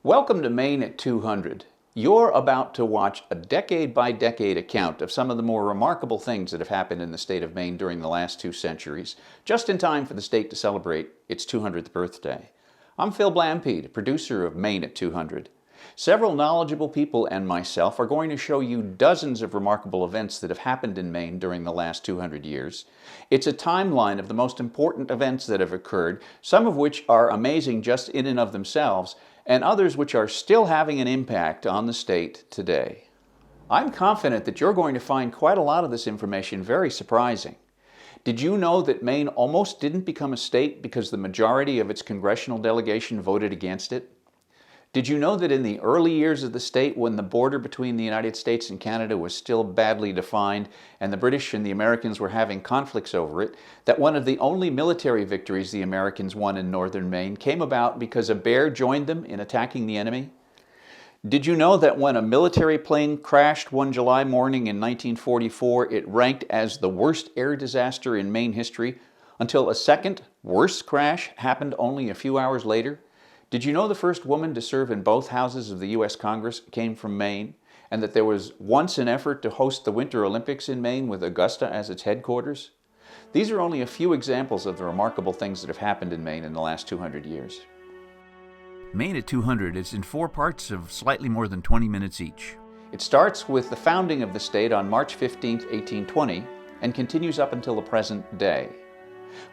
Welcome to Maine at 200. You're about to watch a decade-by-decade account of some of the more remarkable things that have happened in the state of Maine during the last 2 centuries, just in time for the state to celebrate its 200th birthday. I'm Phil Blampede, producer of Maine at 200. Several knowledgeable people and myself are going to show you dozens of remarkable events that have happened in Maine during the last 200 years. It's a timeline of the most important events that have occurred, some of which are amazing just in and of themselves, and others which are still having an impact on the state today. I'm confident that you're going to find quite a lot of this information very surprising. Did you know that Maine almost didn't become a state because the majority of its congressional delegation voted against it? Did you know that in the early years of the state, when the border between the United States and Canada was still badly defined and the British and the Americans were having conflicts over it, that one of the only military victories the Americans won in northern Maine came about because a bear joined them in attacking the enemy? Did you know that when a military plane crashed one July morning in 1944, it ranked as the worst air disaster in Maine history until a second, worse crash happened only a few hours later? Did you know the first woman to serve in both houses of the U.S. Congress came from Maine, and that there was once an effort to host the Winter Olympics in Maine with Augusta as its headquarters? These are only a few examples of the remarkable things that have happened in Maine in the last 200 years. Maine at 200 is in 4 parts of slightly more than 20 minutes each. It starts with the founding of the state on March 15, 1820, and continues up until the present day.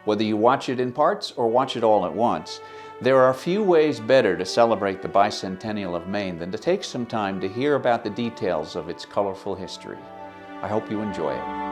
Whether you watch it in parts or watch it all at once, there are few ways better to celebrate the bicentennial of Maine than to take some time to hear about the details of its colorful history. I hope you enjoy it.